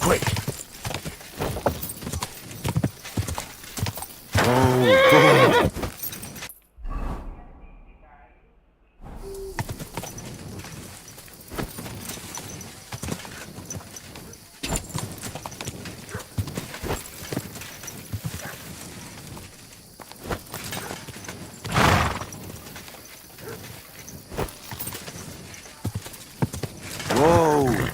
Quick! Whoa!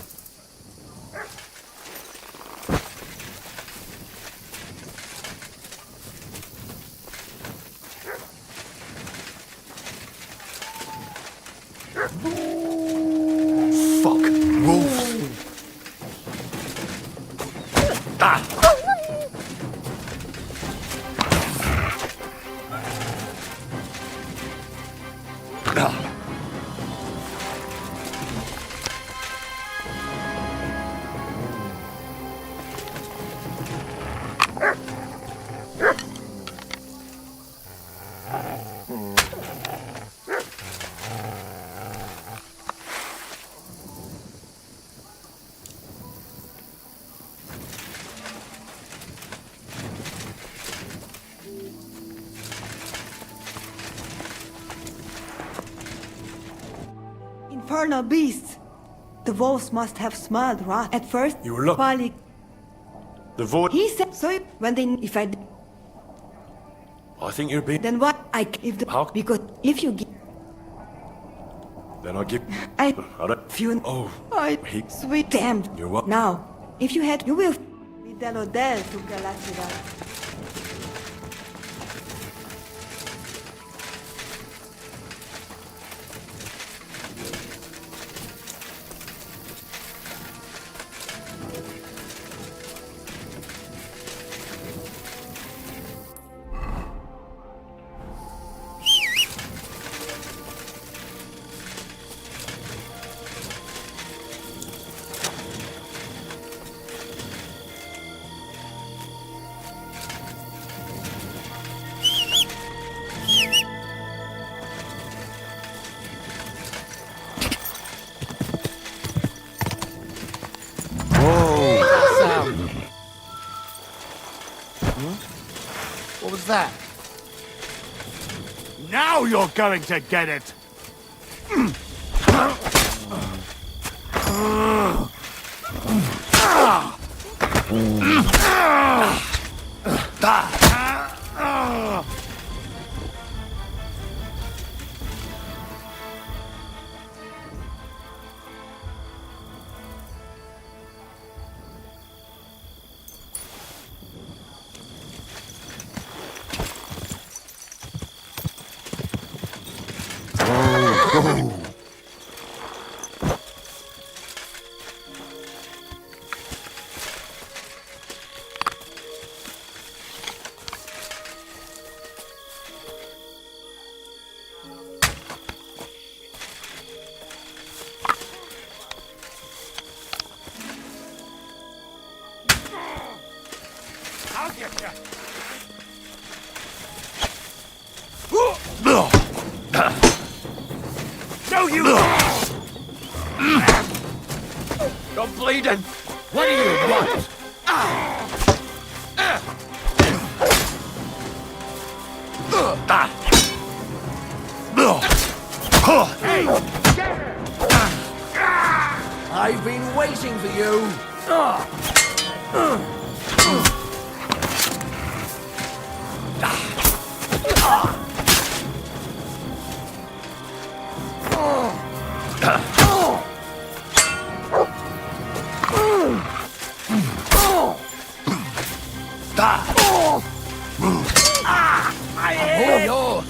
Fuck! Wolves! Ah! Ah! Infernal beasts! The wolves must have smelled rot at first. You were While The void. he said so. When they, if I, I think you're being. then what? If the How? because if you give, Then I give. I don't. feel. Oh, I he- sweet damned. You're what? Now, if you had, you will be Delodel to Galactica. What was that? Now you're going to get it! I'll get you! No, you! You're bleeding. What do you want? Hey! I've been waiting for you. Oh, yours.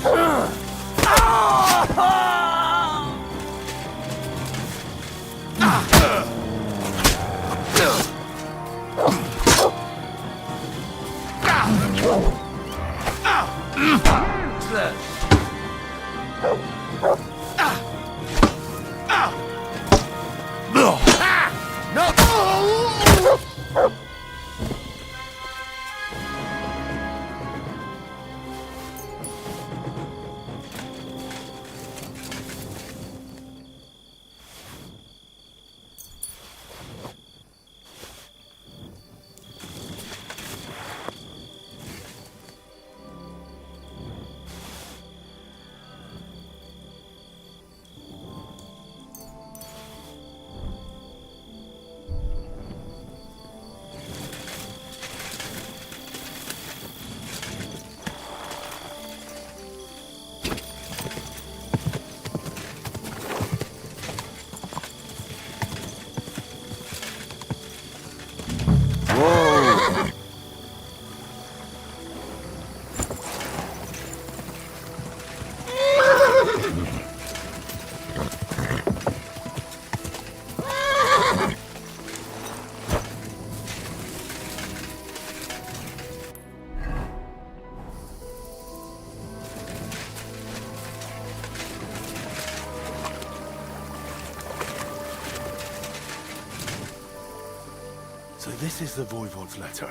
So this is the Voivod's letter.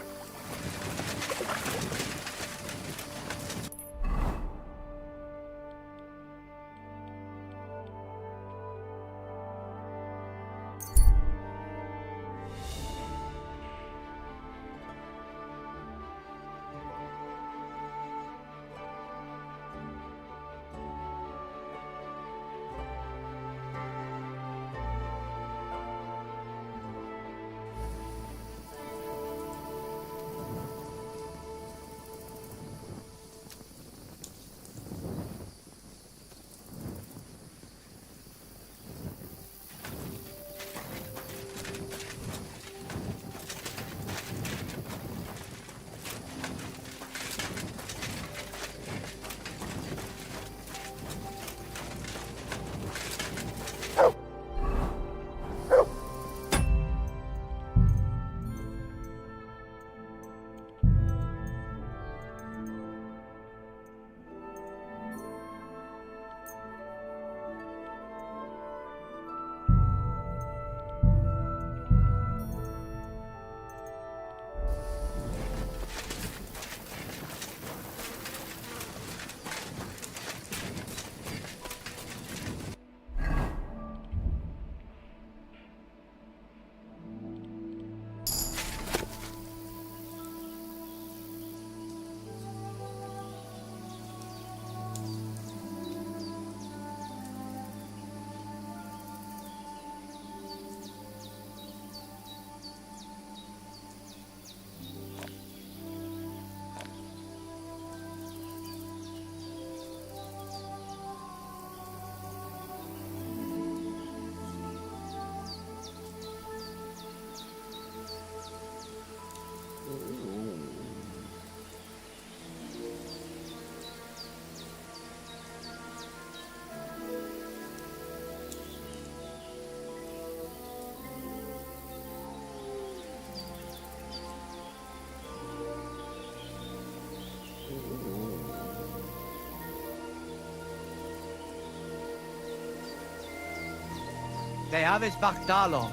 They have his back Darlon.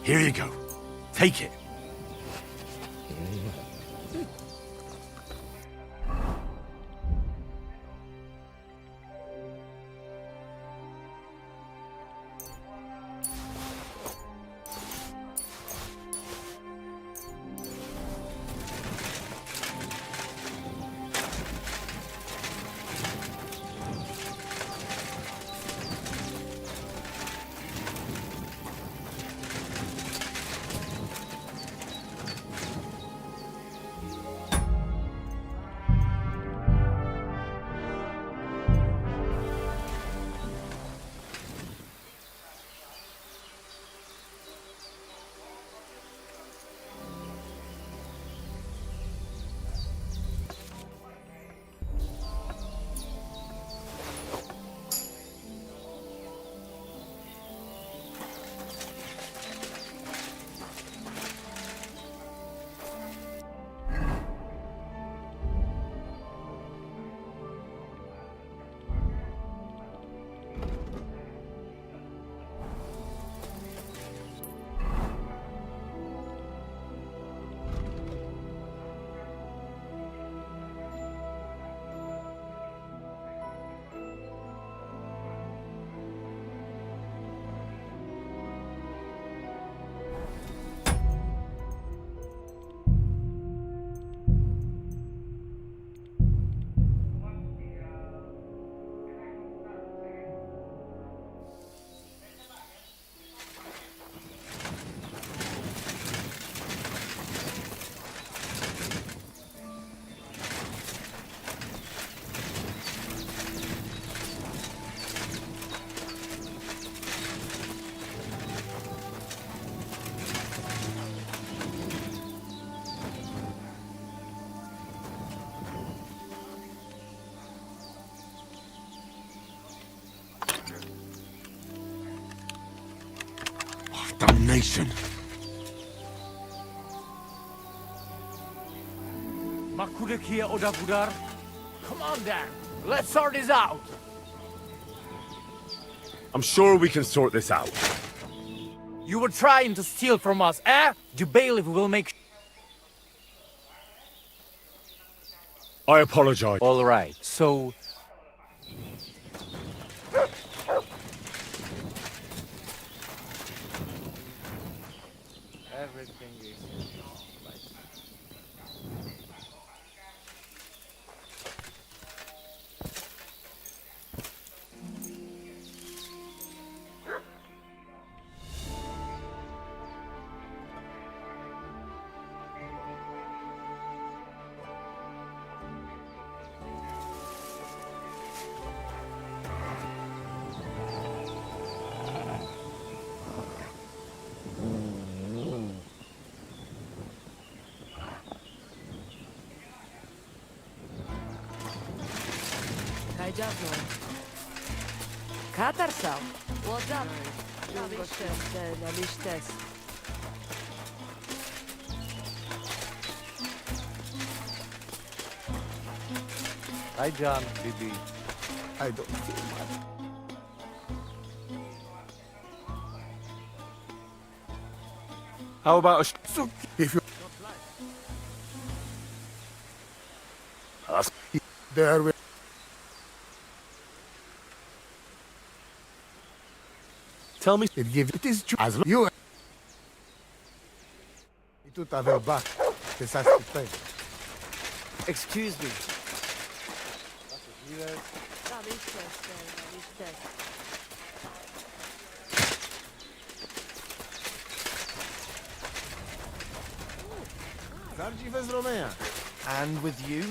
Here you go. Take it. nation. Makudekia Odabudar. Come on then, let's sort this out. I'm sure we can sort this out. You were trying to steal from us, eh? The bailiff will make... I apologize. All right, so... Everything is... Katarsal. What's up? Nalishtes. Hi, John, Bibi. I don't feel much. How about a If you ask, there will. Tell me. It is true. As you. Tout avait au bas. C'est ça, c'est fait. Excuse me. Zardziwes Romea. And with you?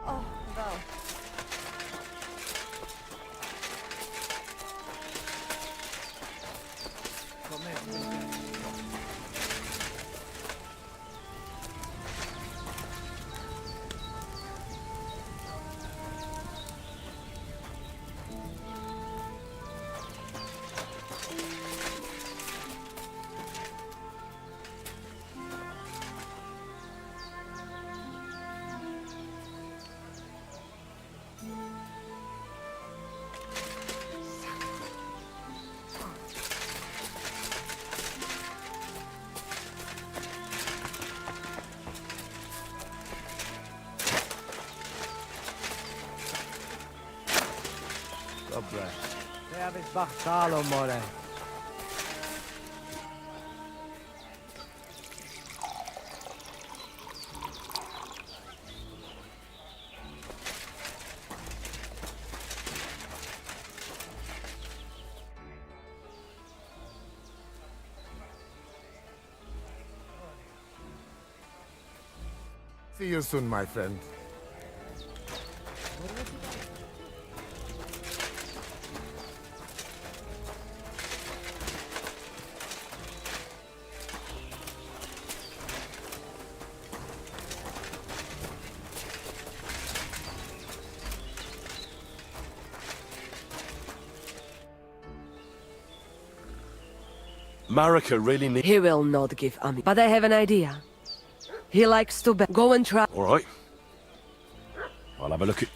Oh, wel. Dobra. Ja bym bachtalo, more. See you soon, my friend. Marika really needs... He will not give Ami. But I have an idea. He likes to go and try. All right. I'll have a look at...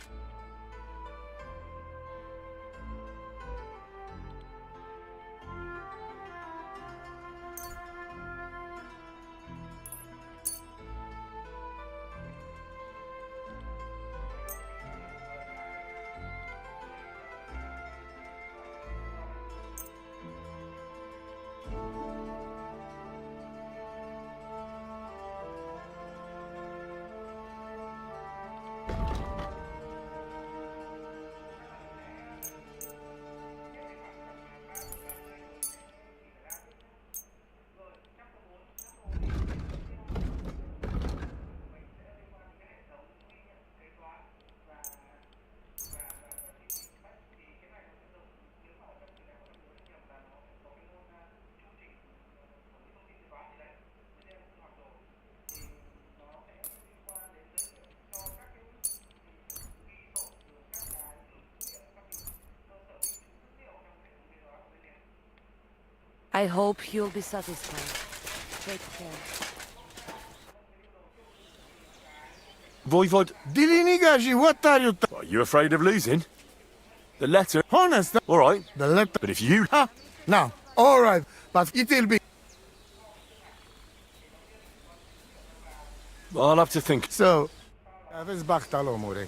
I hope you'll be satisfied. Take care. Voivod, Dilinigaji, what are you are you afraid of losing? The letter... honest? All right. The letter. But if you... Ha! Now, all right, but it'll be I'll have to think. so. Aveți bactalo, more.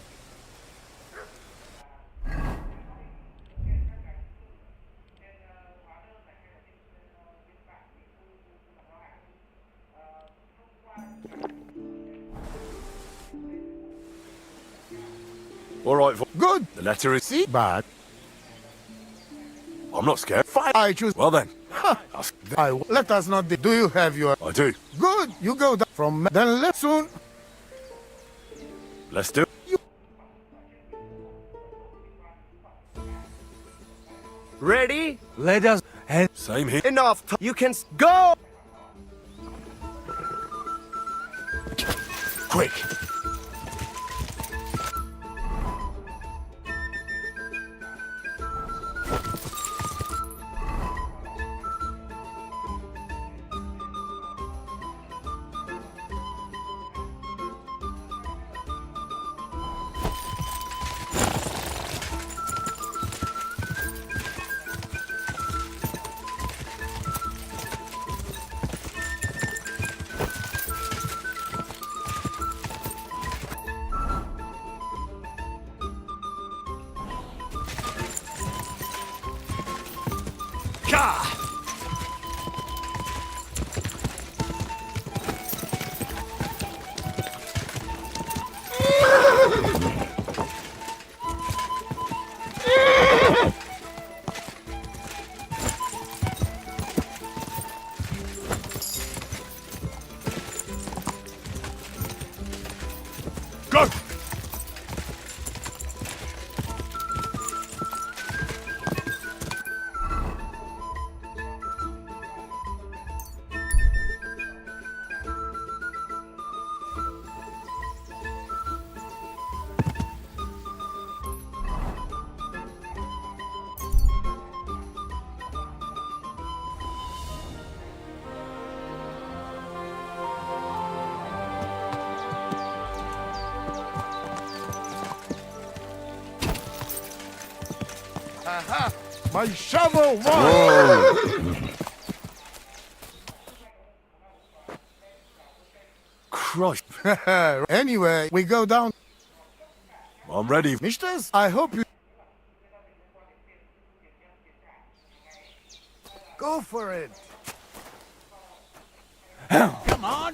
All right, Good. the letter is... See, but I'm not scared. Fine. I choose. Well then. Ha! I'll- Let us not. Do you have your? I do. Good. You go down from then. Let soon. Let's do it. Ready? Let us... And Same here. enough. You can go! Quick. Go! My shovel. Whoa. Christ. Anyway, we go down. I'm ready. Misters, I hope you. Go for it. Come on!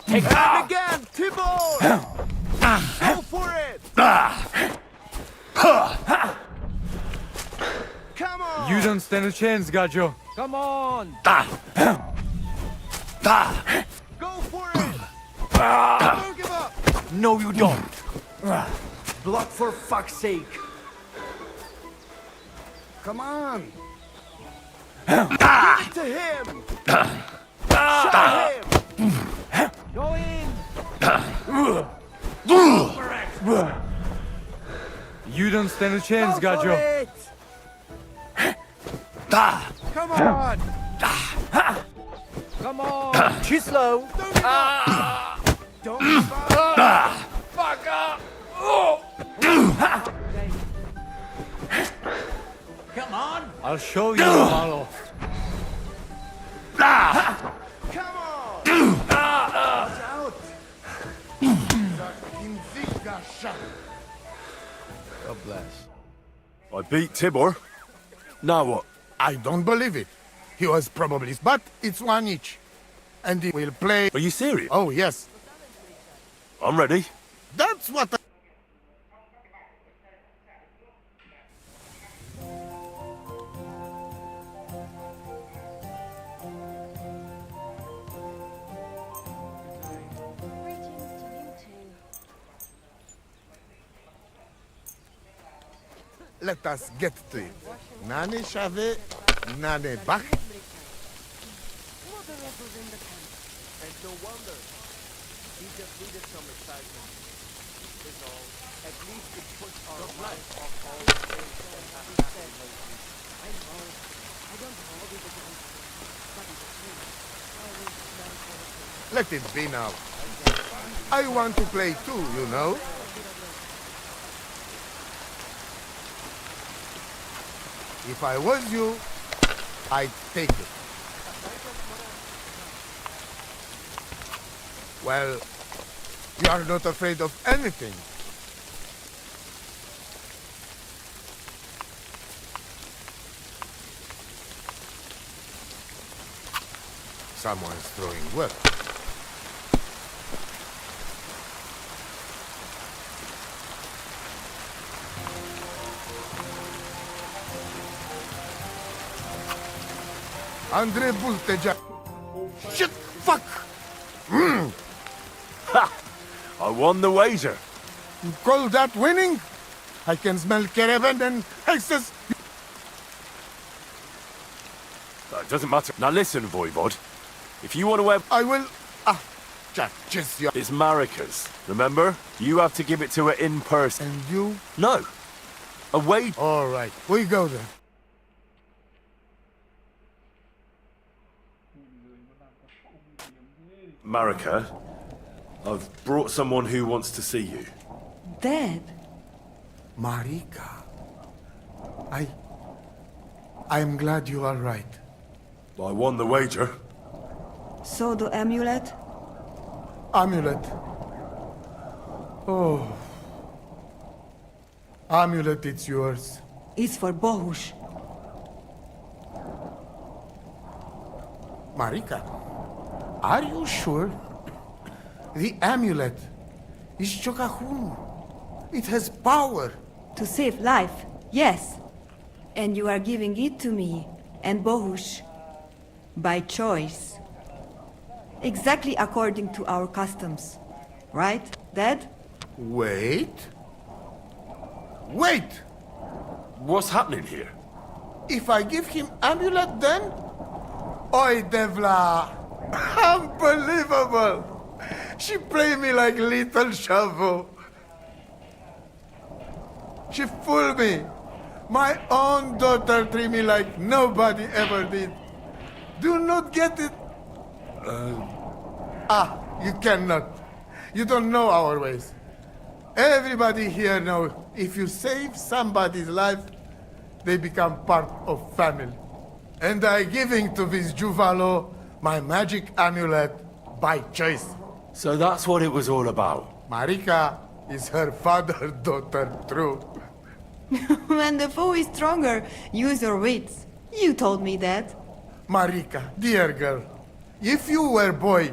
Take that again, Tibor! Go for it! Come on! You don't stand a chance, Gajo. Come on! Go for it! Don't give up! No, you don't. Block for fuck's sake! Come on. Give it to him! Shot him! Go in! You don't stand a chance, Go for Gajo. it! Come on! Come on! Too slow! Don't Fuck up! Come on! I'll show you, Malo. Come on! Watch out! God bless. I beat Tibor. Now what? I don't believe it. He was probably, but it's one each. And he will play... Are you serious? Oh, yes. I'm ready. That's what I... Let us get to it. Nane Chave, Nane Bach. Let it be now. I want to play too, you know. If I was you, I'd take it. Well, you are not afraid of anything. Someone's throwing wood. Andre Bulteja. Shit! Fuck! I won the wager. You call that winning? I can smell caravan and hexes. It doesn't matter. Now listen, Voivod. If you want to have... I will... just you. It's Marika's, remember? You have to give it to her in person. And you? No. A wager. All right, we go then. Marika, I've brought someone who wants to see you. Dad? Marika. I'm glad you are right. I won the wager. So the amulet? Amulet. Oh. Amulet, it's yours. It's for Bohush. Marika, are you sure? The amulet is Chokahun. It has power. To save life, yes. And you are giving it to me and Bohush by choice. Exactly according to our customs. Right, Dad? Wait. Wait! What's happening here? If I give him amulet then? Oi, Devla! Unbelievable! She played me like little shovel. She fooled me. My own daughter treated me like nobody ever did. Do not get it. You cannot. You don't know our ways. Everybody here knows if you save somebody's life, they become part of family. And I giving to this Juvalo my magic amulet by choice. So that's what it was all about. Marika is her father's daughter, true. When the foe is stronger, use your wits. You told me that. Marika, dear girl, if you were boy,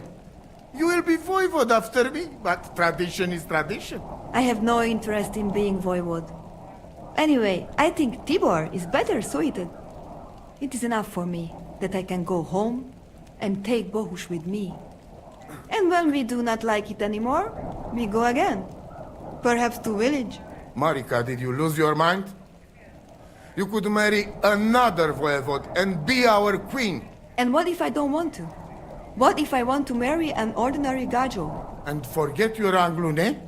you will be voivod after me, but tradition is tradition. I have no interest in being voivod. Anyway, I think Tibor is better suited. It is enough for me that I can go home and take Bohush with me. And when we do not like it anymore, we go again. Perhaps to village. Marika, did you lose your mind? You could marry another voivod and be our queen. And what if I don't want to? What if I want to marry an ordinary gajo? And forget your Anglune?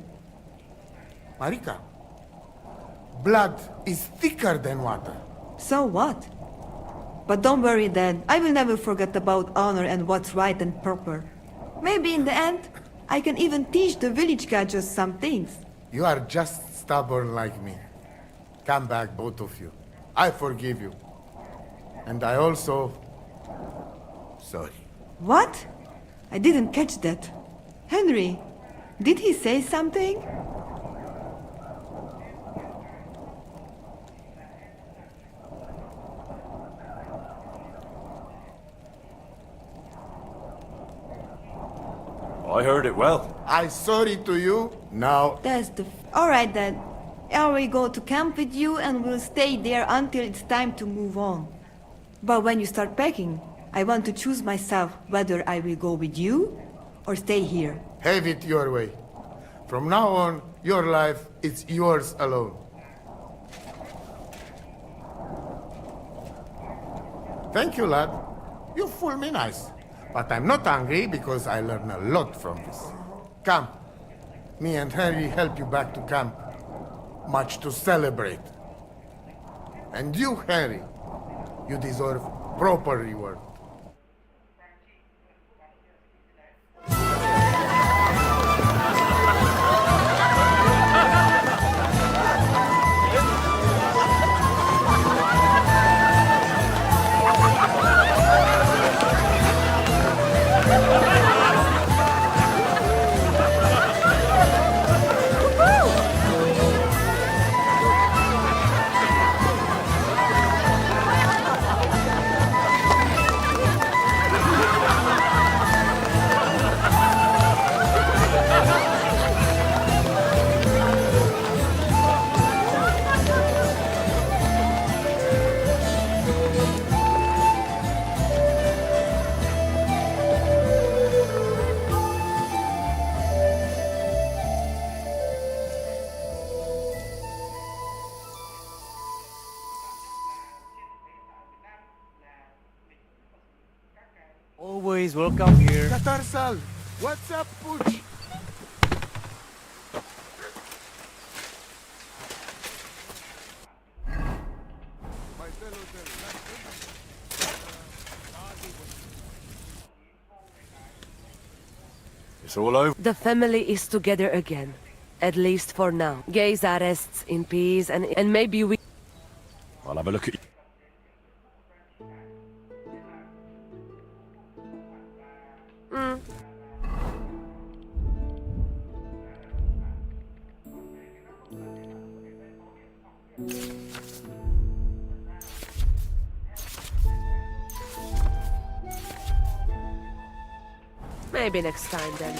Marika, blood is thicker than water. So what? But don't worry, Dad. I will never forget about honor and what's right and proper. Maybe in the end, I can even teach the village gajos some things. You are just stubborn like me. Come back, both of you. I forgive you. And I also... Sorry. What? I didn't catch that. Henry, did he say something? I heard it well. I sorry to you. Now, That's the... Alright, Dad. I will go to camp with you and we'll stay there until it's time to move on. But when you start packing, I want to choose myself whether I will go with you or stay here. have it your way. From now on, your life is yours alone. Thank you, lad. You fool me nice. But I'm not angry because I learn a lot from this. Come. Me and Harry help you back to camp. Much to celebrate. And you, Harry, you deserve proper reward. Always welcome here. Katarsal, what's up, Pooch? It's all over. The family is together again. At least for now. Geza rests in peace and maybe we... I'll have a look at you. Maybe next time then.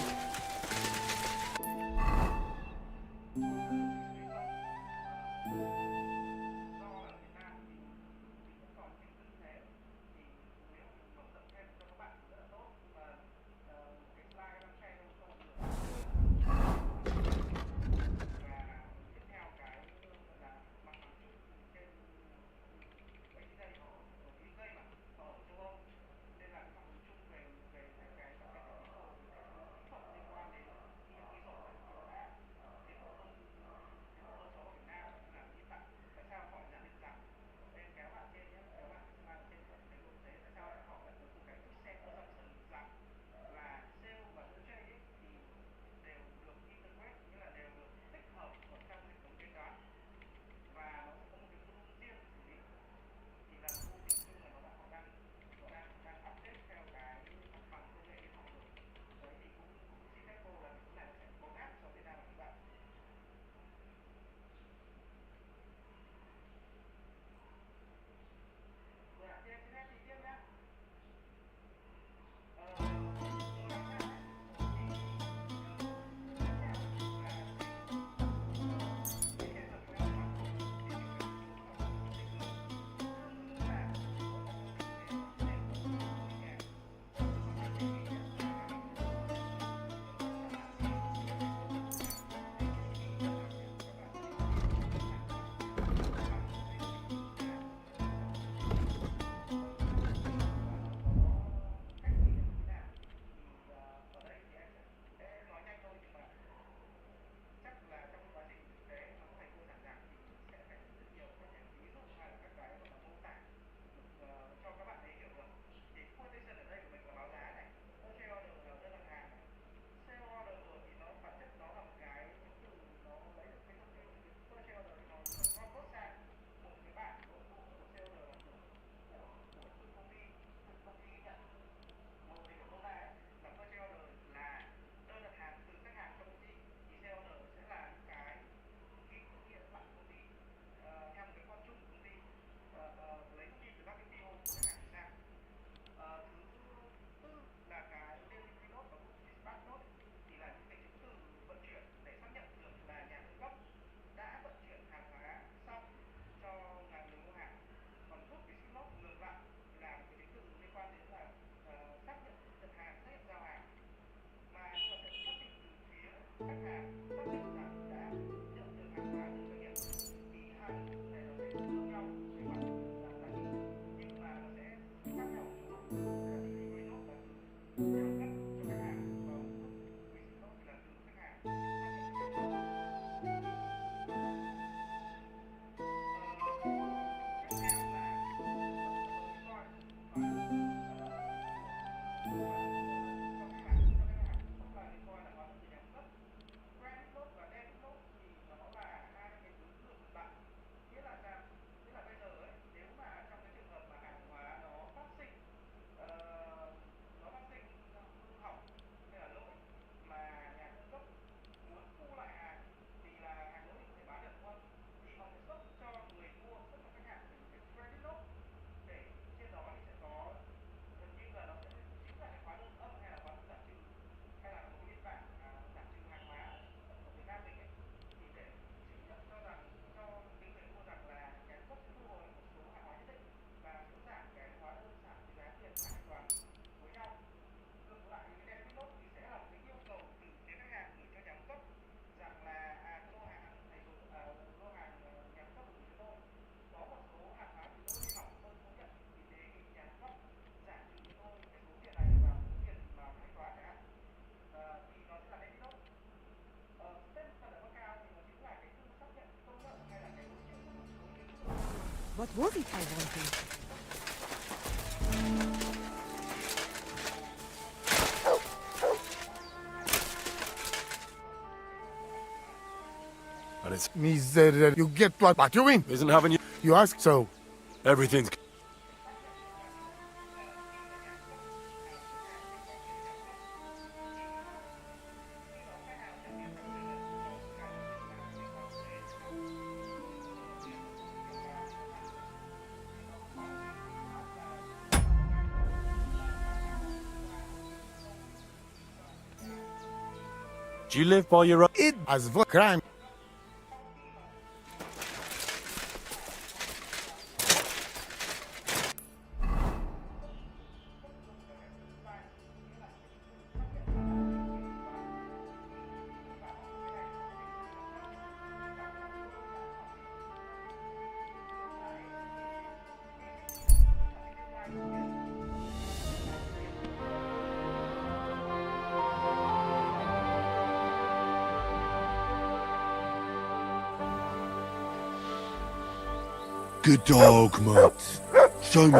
What was it I wanted? And it's Miserere. You get what you win. isn't having you. You ask so. Everything's. Do you live by your own? It as for crime. Good dog, mate. Show me.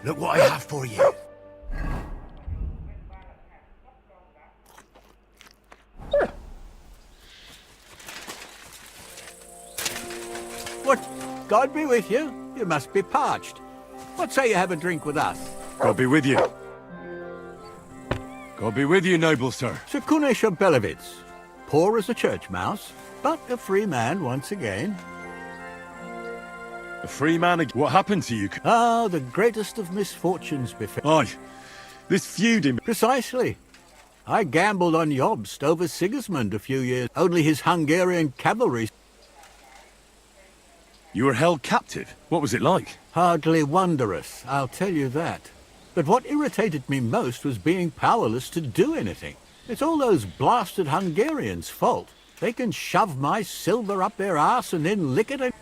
Look what I have for you. What? God be with you. You must be parched. What say you have a drink with us? God be with you. God be with you, noble sir. Sekunesha Belevitz. Poor as a church mouse, but a free man once again. A free man. What happened to you? Ah, the greatest of misfortunes befell. Aye. This feuding. Precisely. I gambled on Jobst over Sigismund a few years. Only his Hungarian cavalry. You were held captive. What was it like? Hardly wondrous, I'll tell you that. But what irritated me most was being powerless to do anything. It's all those blasted Hungarians' fault. They can shove my silver up their arse and then lick it and...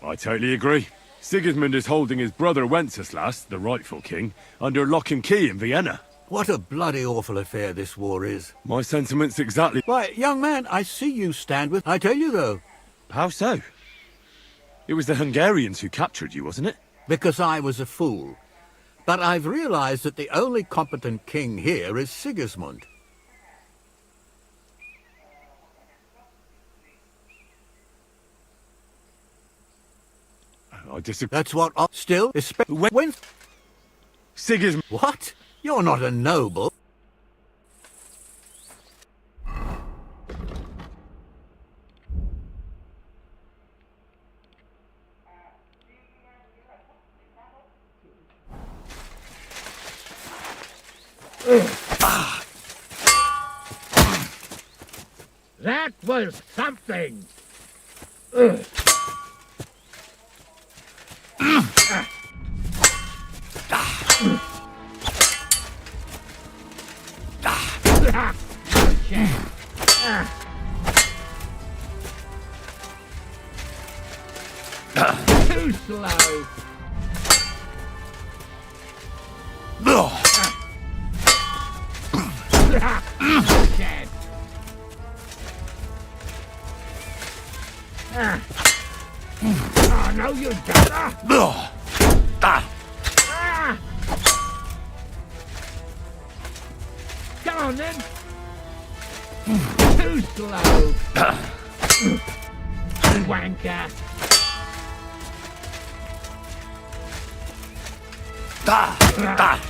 I totally agree. Sigismund is holding his brother Wenceslas, the rightful king, under lock and key in Vienna. What a bloody awful affair this war is. My sentiments exactly. Why, young man, I see you stand with... I tell you, though, How so? It was the Hungarians who captured you, wasn't it? because I was a fool. But I've realized that the only competent king here is Sigismund. I disagree. That's what... Still, when... Sigismund. What? You're not a noble. That was something. Too slow. Shit. Oh, no, you don't. Come on, then. Too slow. Wanker. Oh, no, you don't.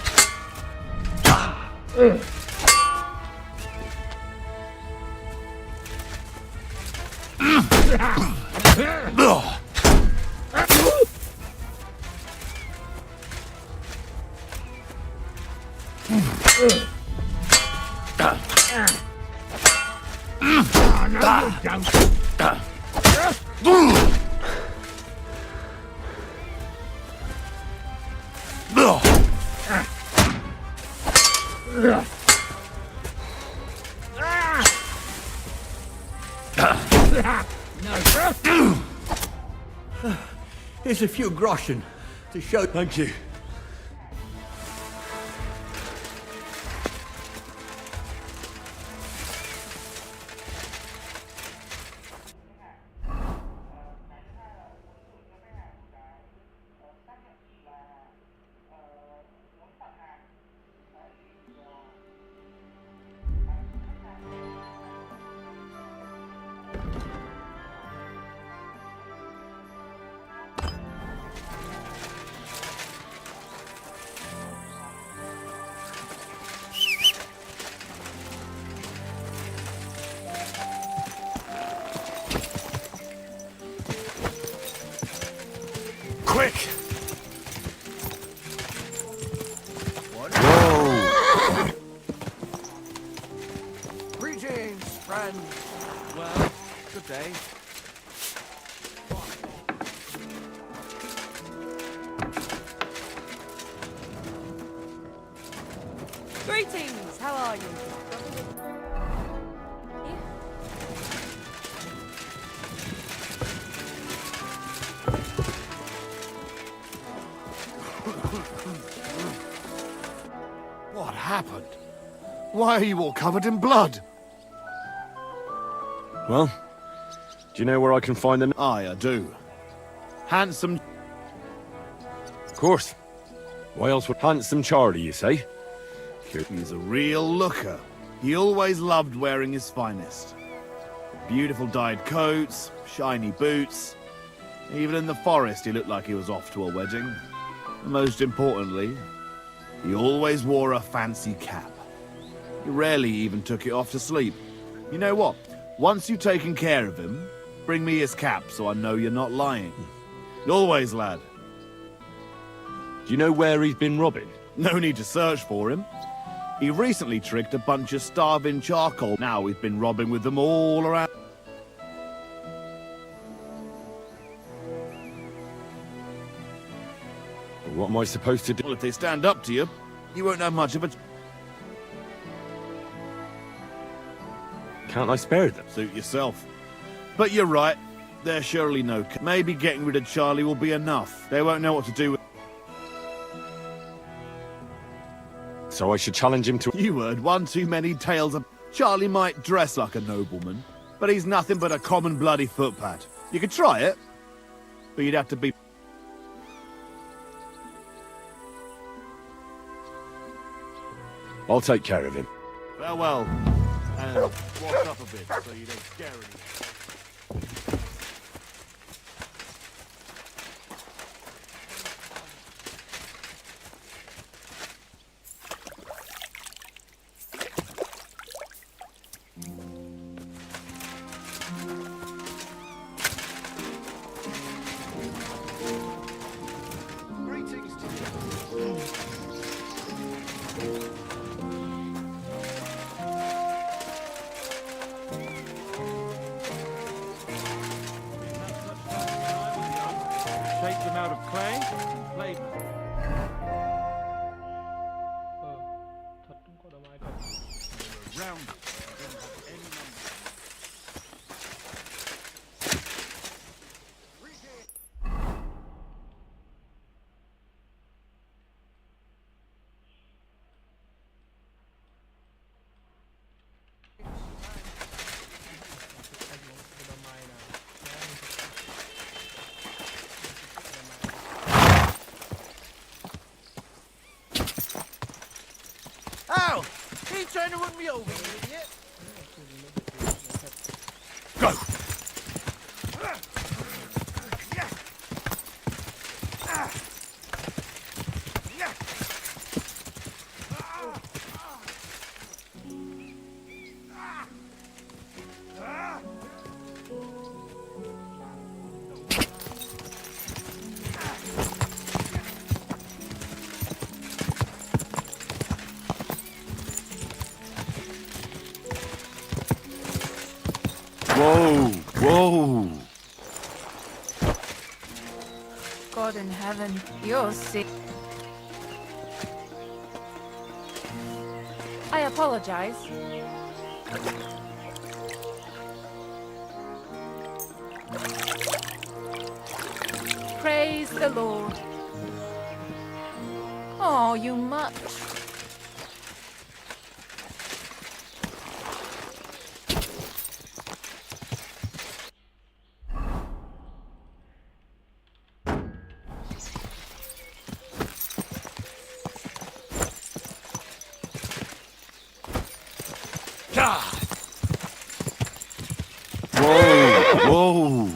Here's a few groschen to show... Thank you. quick! Greetings, friend. Well, good day. Greetings! How are you? What happened? Why are you all covered in blood? Well, do you know where I can find the... Aye, I do. Handsome... Of course. Why else would handsome Charlie, you say? He's a real looker. He always loved wearing his finest. Beautiful dyed coats, shiny boots. Even in the forest, he looked like he was off to a wedding. And most importantly, he always wore a fancy cap. He rarely even took it off to sleep. You know what? Once you've taken care of him, bring me his cap so I know you're not lying. Always, lad. Do you know where he's been robbing? No need to search for him. He recently tricked a bunch of starving charcoal. Now we've been robbing with them all around. What am I supposed to do? Well, if they stand up to you, you won't have much of a... Can't I spare them? Suit yourself. But you're right. There's surely no... Maybe getting rid of Charlie will be enough. They won't know what to do with... So I should challenge him to... You heard one too many tales of... Charlie might dress like a nobleman, but he's nothing but a common bloody footpad. You could try it, but you'd have to be... I'll take care of him. Farewell. And walk up a bit so you don't scare anyone. Shake them out of clay and play them. Round it. I don't have any number. Oh! He trying to run me over, you idiot! Go! Whoa! Whoa! God in heaven, you're sick. I apologize. Praise the Lord. Oh, you much. Whoa! Whoa!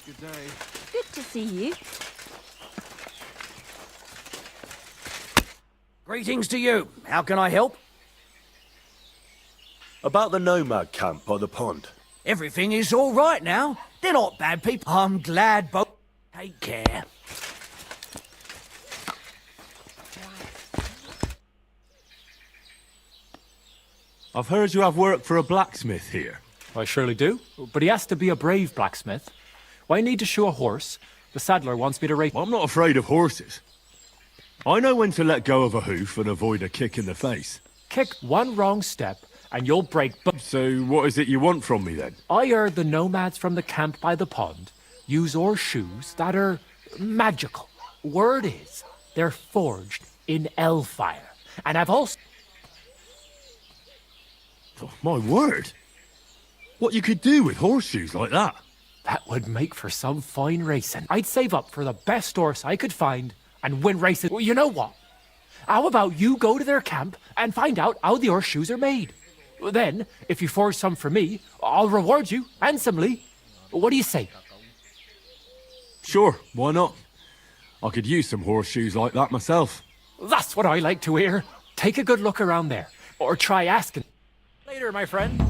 Good day. Good to see you. Greetings to you. How can I help? About the nomad camp by the pond. Everything is all right now. They're not bad people. I'm glad both Take care. I've heard you have work for a blacksmith here. I surely do, but he has to be a brave blacksmith. Why need to shoe a horse? The saddler wants me to race. I'm not afraid of horses. I know when to let go of a hoof and avoid a kick in the face. Kick one wrong step and you'll break. So what is it you want from me then? I heard the nomads from the camp by the pond use shoes that are magical. Word is, they're forged in Elfire. And I've also... Oh, my word! What you could do with horseshoes like that? That would make for some fine racing. I'd save up for the best horse I could find and win races. Well, you know what? How about you go to their camp and find out how the horseshoes are made? Then, if you forge some for me, I'll reward you handsomely. What do you say? Sure, why not? I could use some horseshoes like that myself. That's what I like to hear. Take a good look around there, or try asking. Later, my friend.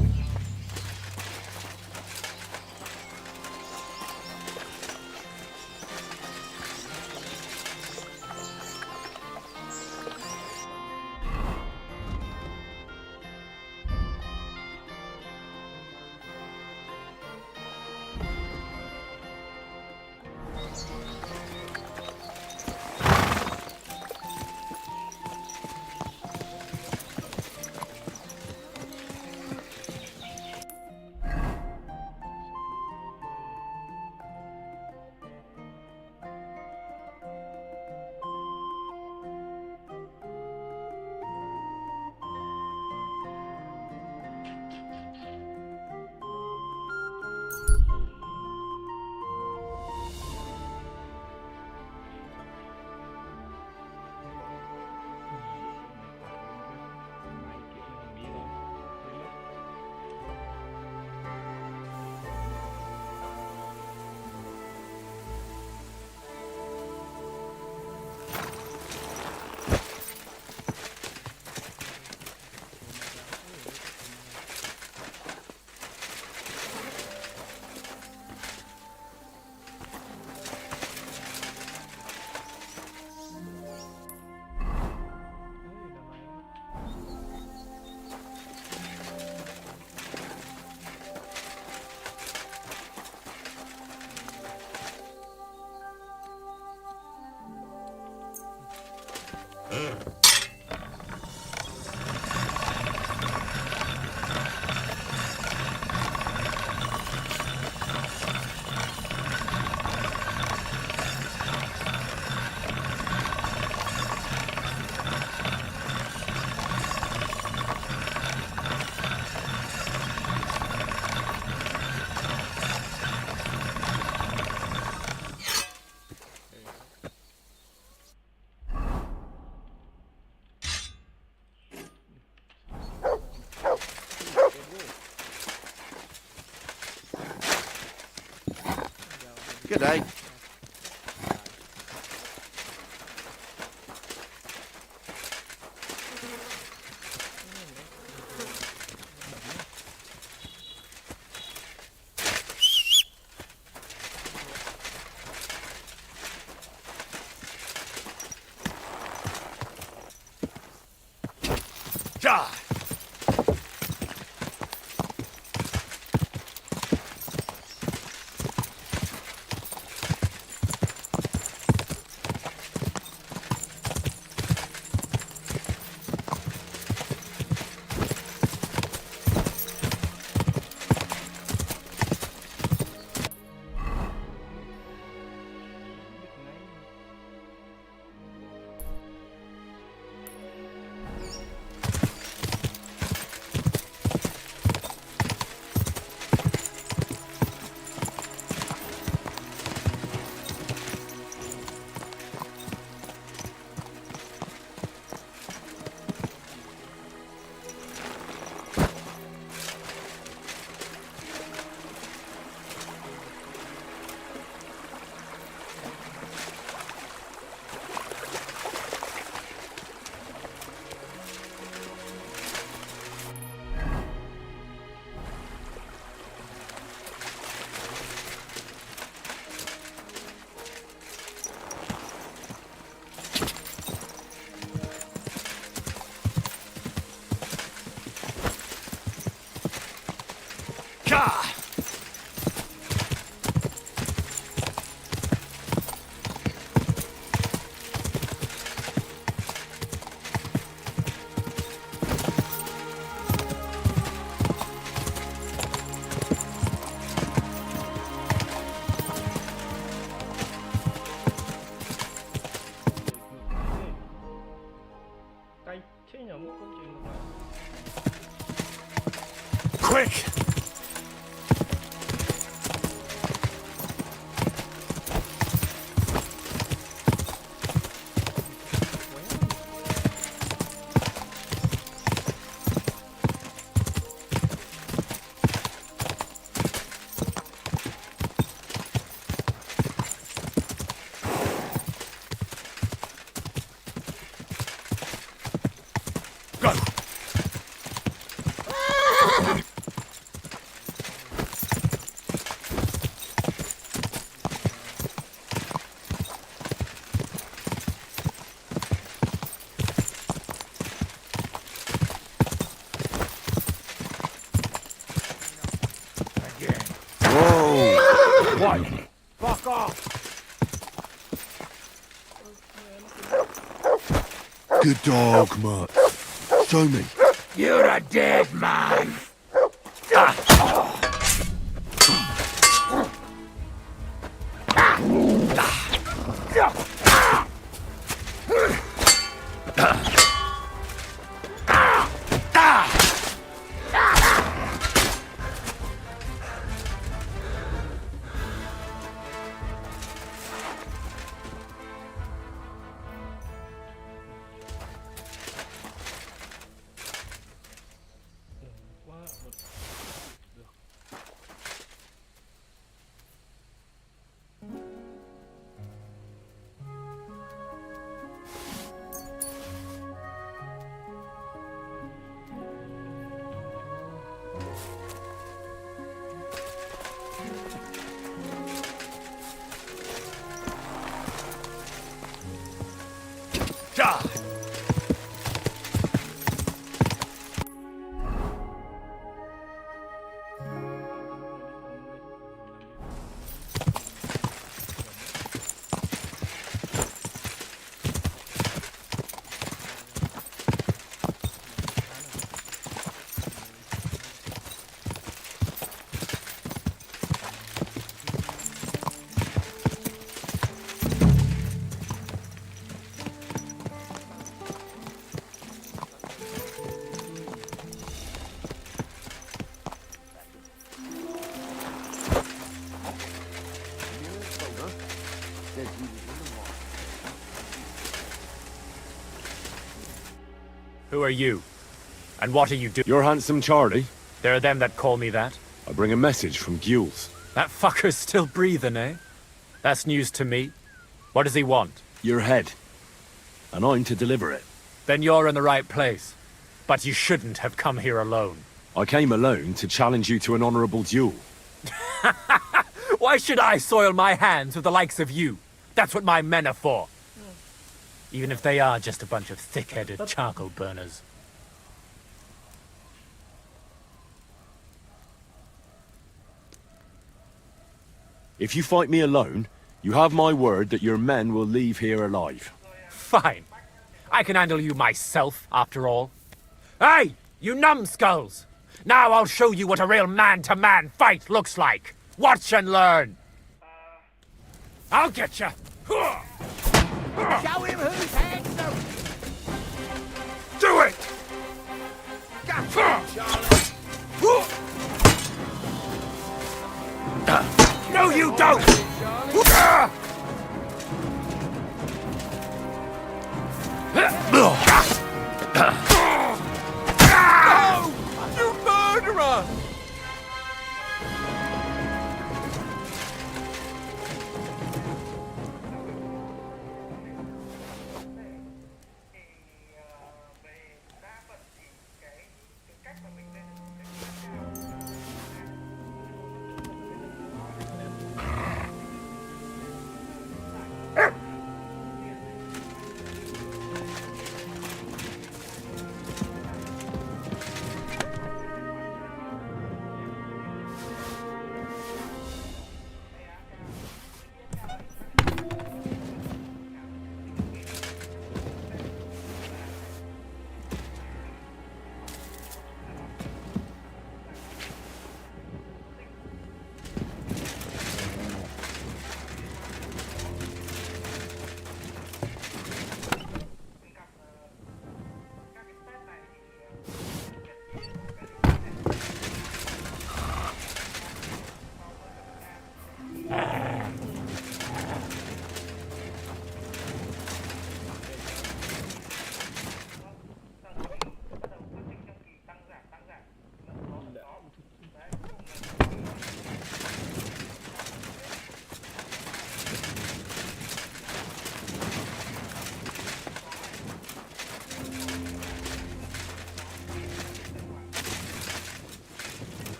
Good day. cái 체념 câu chuyện của bạn. Quick! What? Fuck off! Good dog, Mutt. Show me. You're a dead man. Who are you? And what are you doing? You're handsome Charlie. There are them that call me that. I bring a message from Gules. That fucker's still breathing, eh? That's news to me. What does he want? Your head. And I'm to deliver it. Then you're in the right place. But you shouldn't have come here alone. I came alone to challenge you to an honourable duel. Why should I soil my hands with the likes of you? That's what my men are for. Even if they are just a bunch of thick-headed charcoal burners. If you fight me alone, you have my word that your men will leave here alive. Fine. I can handle you myself, after all. Hey, you numbskulls! Now I'll show you what a real man-to-man fight looks like. Watch and learn. I'll get you. Show him whose hands are... Do it! No, you don't! You murderer!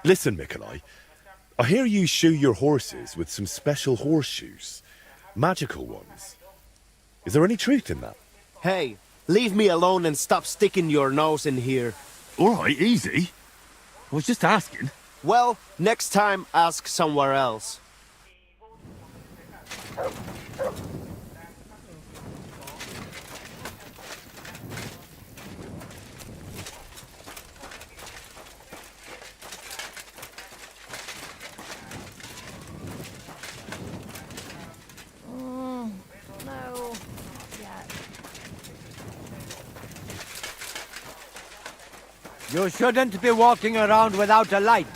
Listen, Mikolai. I hear you shoe your horses with some special horseshoes. Magical ones. Is there any truth in that? Hey, leave me alone and stop sticking your nose in here. Alright, easy. I was just asking. Well, next time ask somewhere else. No, not yet. You shouldn't be walking around without a light.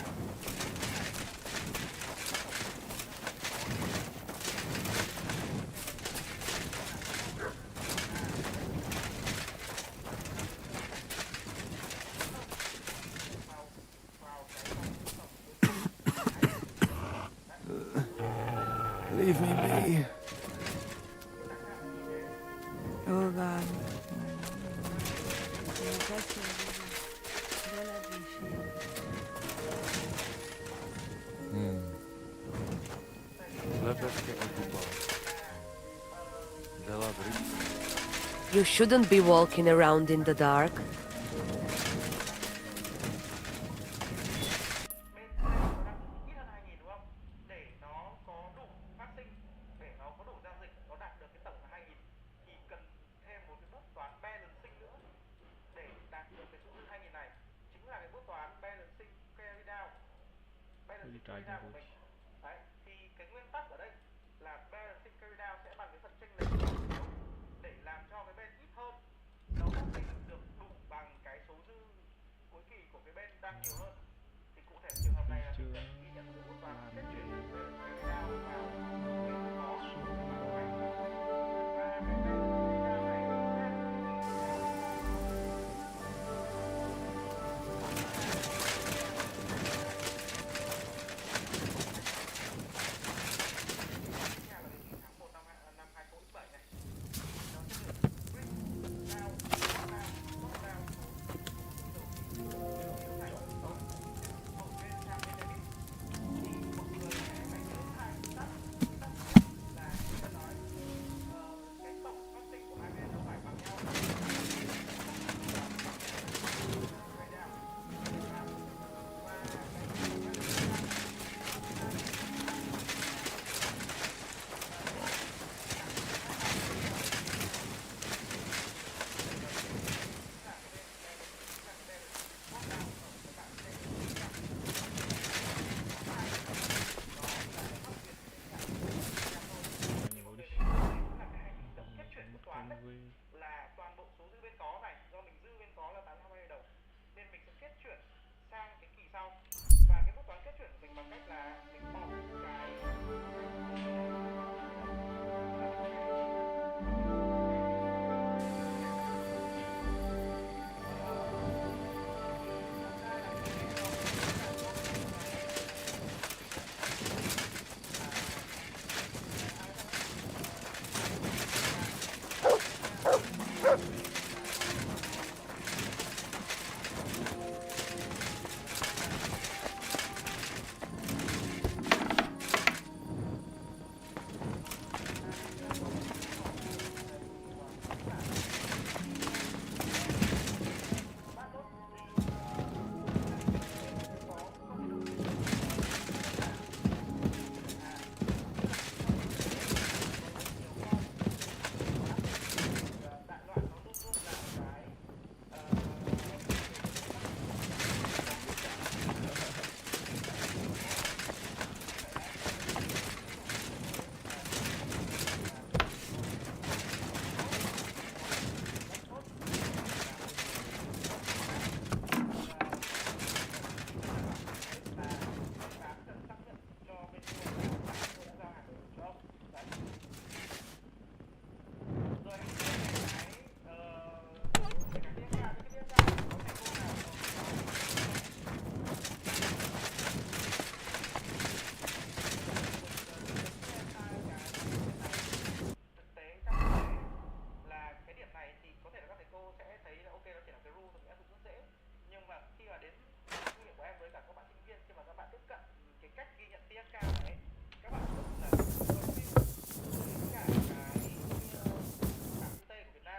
Leave me be. Oh God. You shouldn't be walking around in the dark.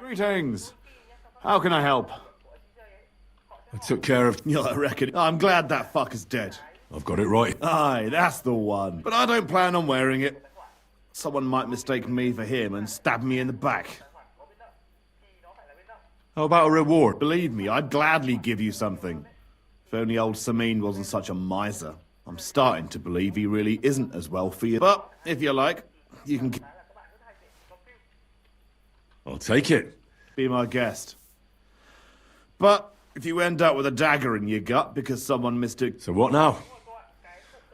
Greetings. How can I help? I took care of... Yeah, I reckon. I'm glad that fucker's dead. I've got it right. Aye, that's the one. But I don't plan on wearing it. Someone might mistake me for him and stab me in the back. How about a reward? Believe me, I'd gladly give you something. If only old Samin wasn't such a miser. I'm starting to believe he really isn't as wealthy. But, if you like, you can... I'll take it. Be my guest. But, if you end up with a dagger in your gut because someone mistook... So what now?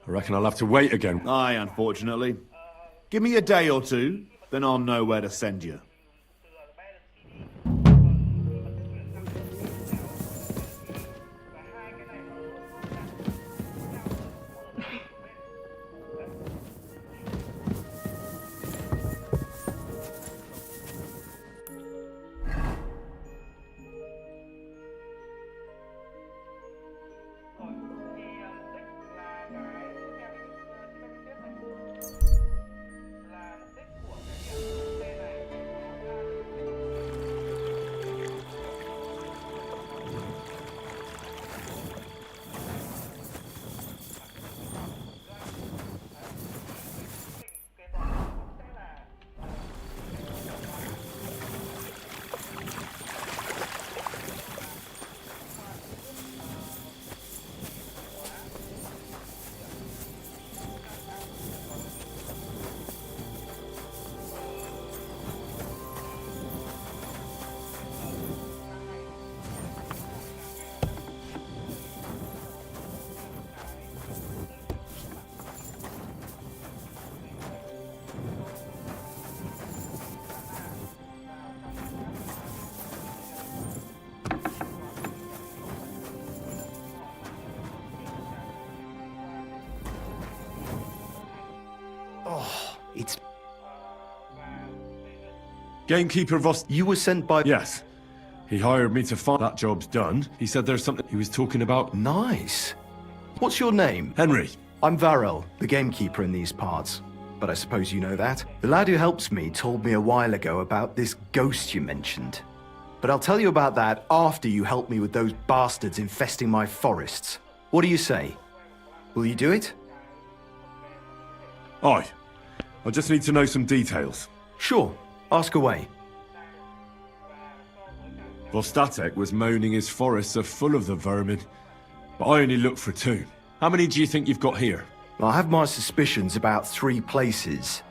I reckon I'll have to wait again. Aye, unfortunately. Give me a day or two, then I'll know where to send you. It's... Gamekeeper Voss... You were sent by... Yes. He hired me to find... That job's done. He said there's something he was talking about. Nice. What's your name? Henry. I'm Varel, the gamekeeper in these parts. But I suppose you know that. The lad who helps me told me a while ago about this ghost you mentioned. But I'll tell you about that after you help me with those bastards infesting my forests. What do you say? Will you do it? Aye. I just need to know some details. Sure. Ask away. Vostatek was moaning his forests are full of the vermin, but I only looked for 2. How many do you think you've got here? I have my suspicions about 3 places.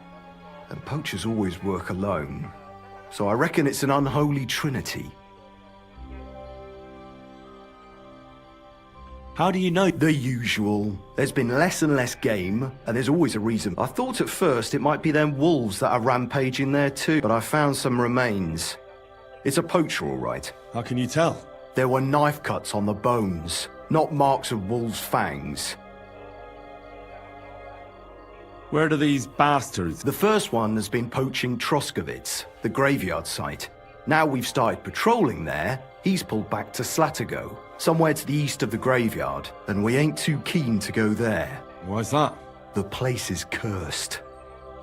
And poachers always work alone. So I reckon it's an unholy trinity. How do you know? The usual. There's been less and less game, and there's always a reason. I thought at first it might be them wolves that are rampaging there too, but I found some remains. It's a poacher, all right. How can you tell? There were knife cuts on the bones, not marks of wolves' fangs. Where do these bastards... The first one has been poaching Troskovitz, the graveyard site. Now we've started patrolling there, he's pulled back to Slatigo, somewhere to the east of the graveyard, and we ain't too keen to go there. Why's that? The place is cursed.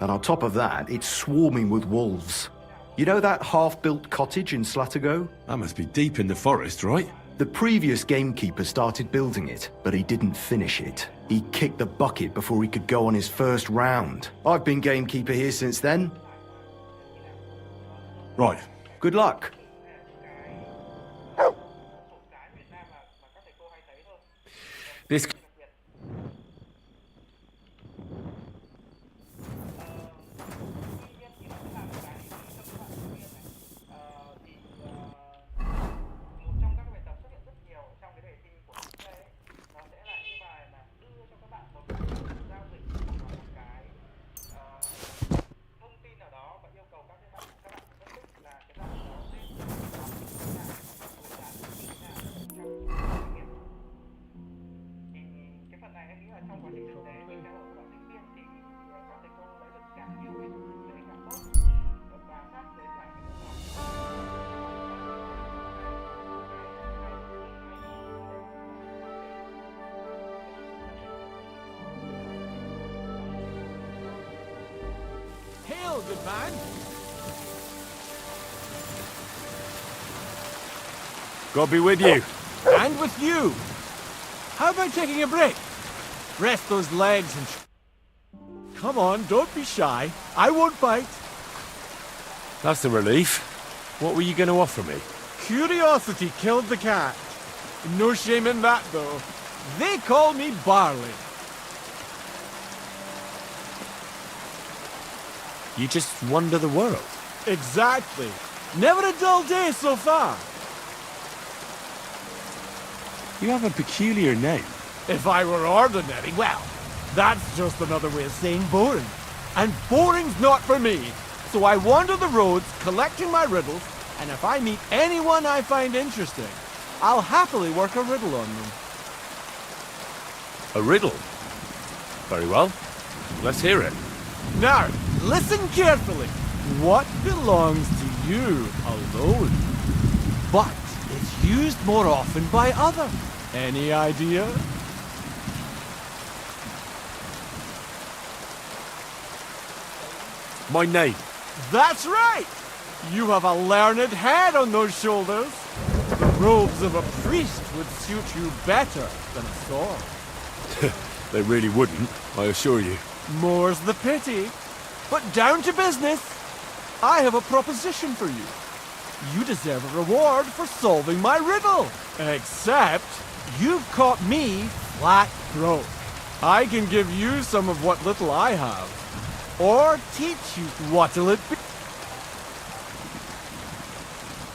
And on top of that, it's swarming with wolves. You know that half-built cottage in Slatigo? That must be deep in the forest, right? The previous gamekeeper started building it, but he didn't finish it. He kicked the bucket before he could go on his first round. I've been gamekeeper here since then. Right. Good luck. This... man. God be with you. And with you. How about taking a break? Rest those legs and... Come on, don't be shy. I won't bite. That's a relief. What were you going to offer me? Curiosity killed the cat. No shame in that, though. They call me Barley. You just wander the world. Exactly. Never a dull day so far. You have a peculiar name. If I were ordinary, well, that's just another way of saying boring. And boring's not for me. So I wander the roads collecting my riddles, and if I meet anyone I find interesting, I'll happily work a riddle on them. A riddle? Very well. Let's hear it. Now, listen carefully. What belongs to you alone, but is used more often by others? Any idea? My name. That's right! You have a learned head on those shoulders. The robes of a priest would suit you better than a sword. They really wouldn't, I assure you. More's the pity. But down to business. I have a proposition for you. You deserve a reward for solving my riddle. Except, you've caught me flat broke. I can give you some of what little I have. Or teach you what'll it be.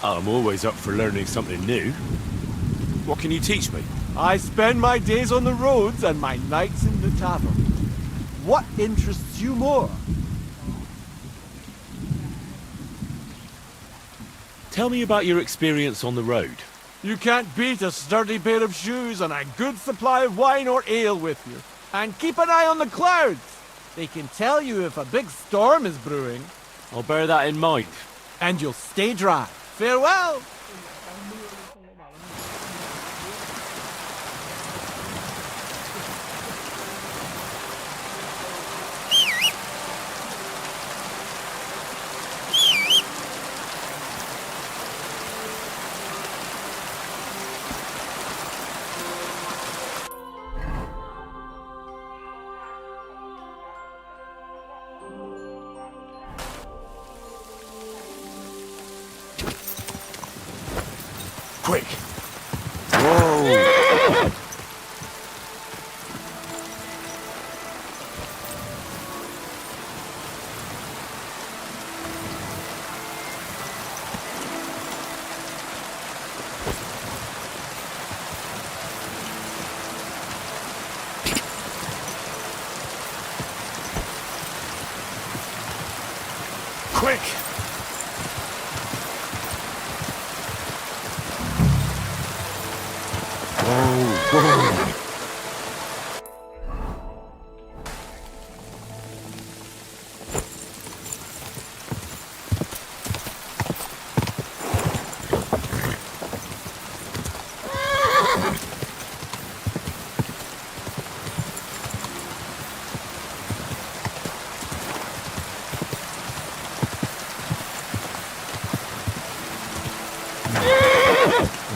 I'm always up for learning something new. What can you teach me? I spend my days on the roads and my nights in the tavern. What interests you more? Tell me about your experience on the road. You can't beat a sturdy pair of shoes and a good supply of wine or ale with you. And keep an eye on the clouds. They can tell you if a big storm is brewing. I'll bear that in mind. And you'll stay dry. Farewell! Quick! Whoa! Quick! Whoa!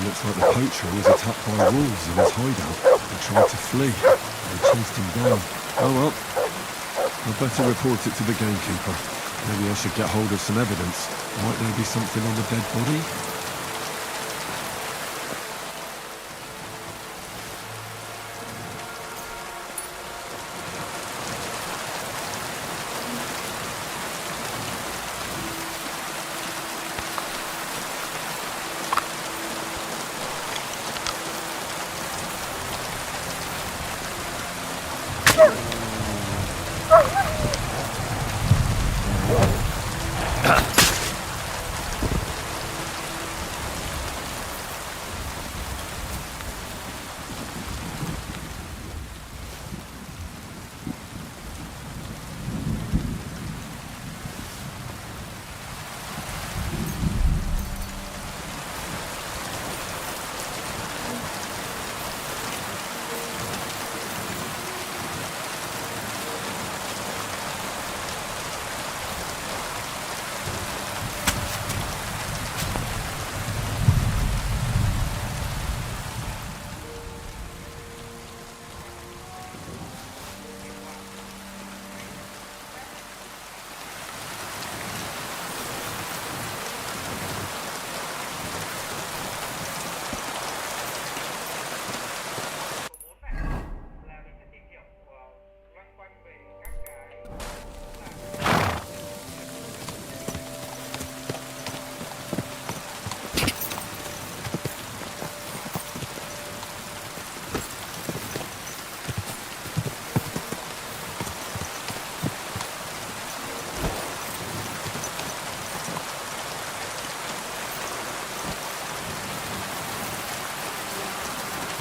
Looks like the poacher was attacked by wolves in his hideout and tried to flee. They chased him down. Oh well. I'd better report it to the gamekeeper. Maybe I should get hold of some evidence. Might there be something on the dead body?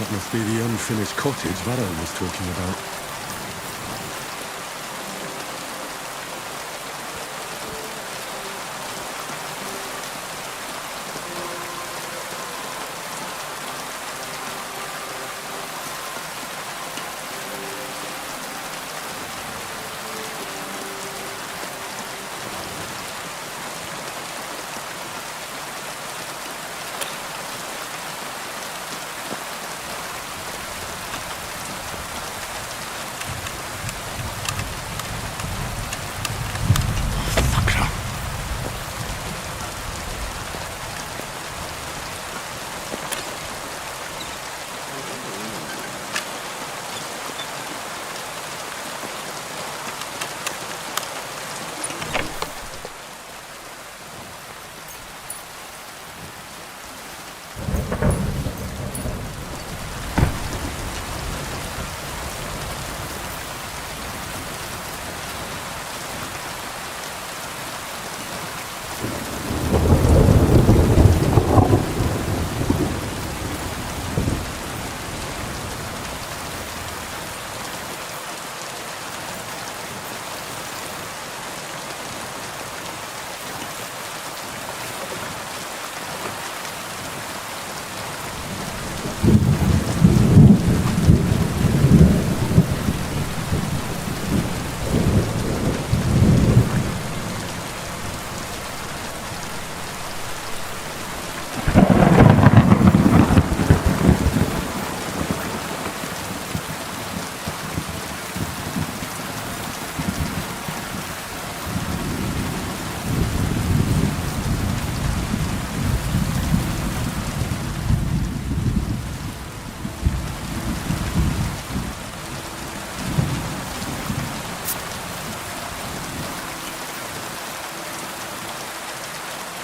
That must be the unfinished cottage Varro was talking about.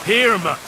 Here, mutt.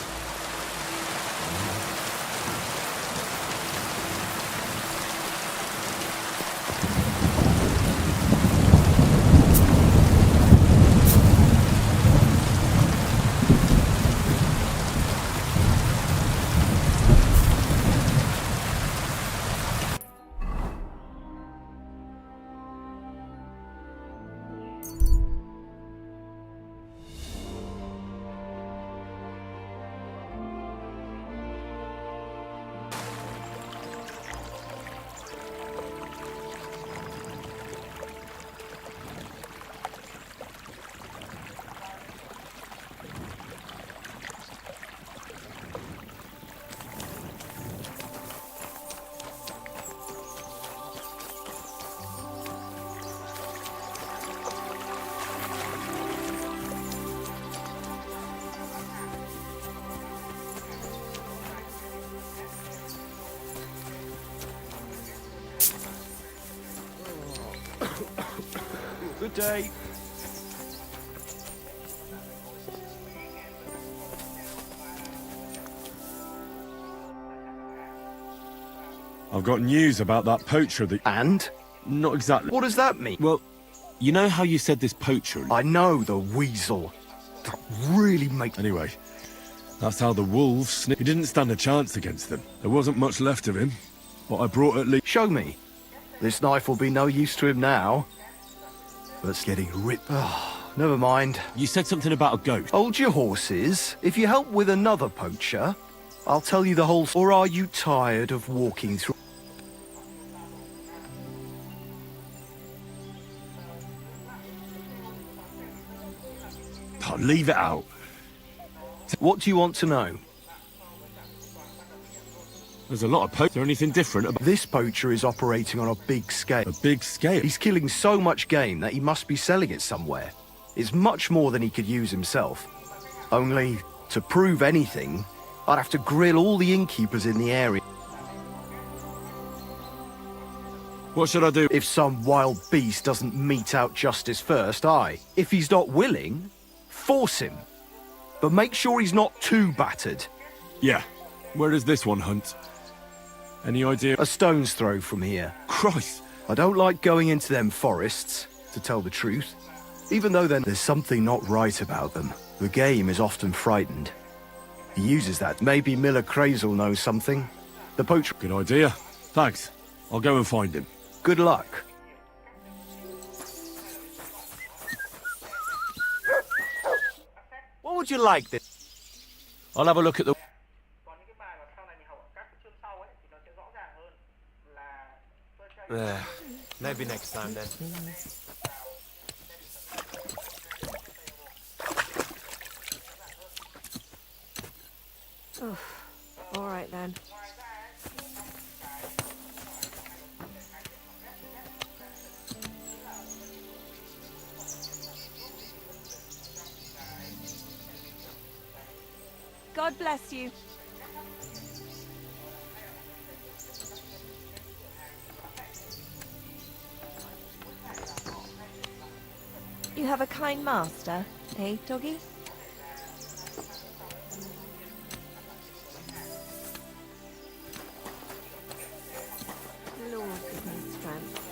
Good day. I've got news about that poacher that... And? Not exactly. What does that mean? Well, you know how you said this poacher... I know, the weasel. That really makes... Anyway, that's how the wolves sniffed. He didn't stand a chance against them. There wasn't much left of him, but I brought at least... Show me. This knife will be no use to him now. But it's getting ripped. Oh, never mind. You said something about a ghost. Hold your horses. If you help with another poacher, I'll tell you the whole... Or are you tired of walking through... Oh, leave it out. What do you want to know? There's a lot of poachers. Is there anything different about... This poacher is operating on a big scale. A big scale? He's killing so much game that he must be selling it somewhere. It's much more than he could use himself. Only, to prove anything, I'd have to grill all the innkeepers in the area. What should I do? If some wild beast doesn't mete out justice first, if he's not willing, force him. But make sure he's not too battered. Yeah. Where does this one hunt? Any idea? A stone's throw from here. Christ! I don't like going into them forests, to tell the truth. Even though then there's something not right about them. The game is often frightened. He uses that. Maybe Miller Crazel knows something. The poacher... Good idea. Thanks. I'll go and find him. Good luck. What would you like this? I'll have a look at the... Maybe next time then. All right then. God bless you. You have a kind master, eh, doggy? Lord, give me strength.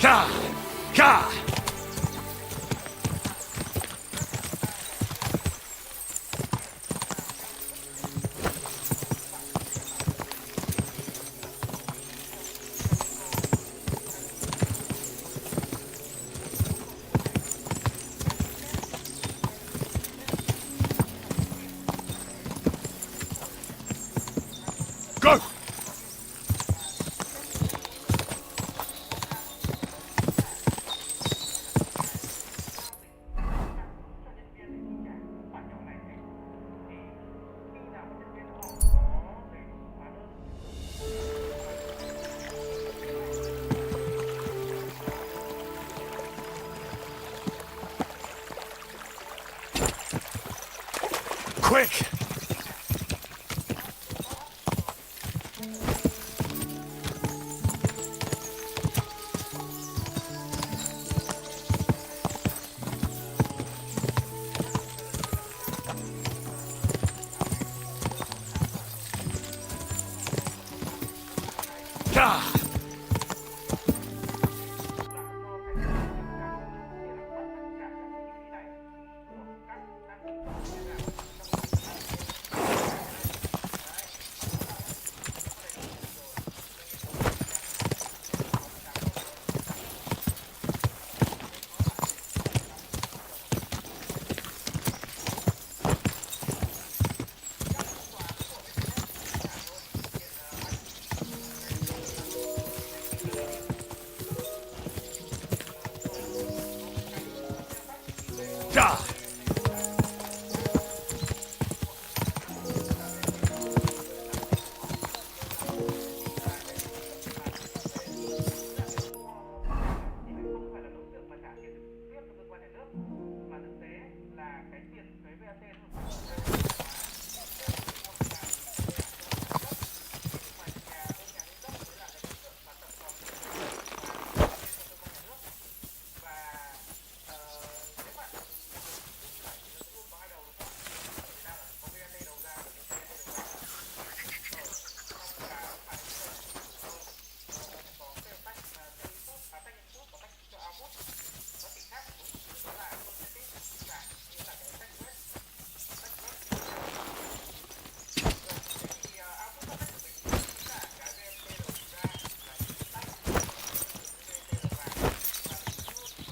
Ka! Ka! Go! Quick! Ka! Ka!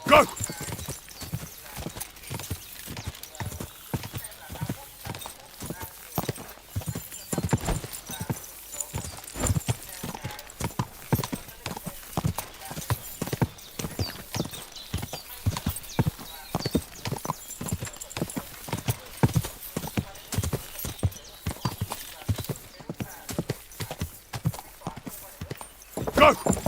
Go! Go!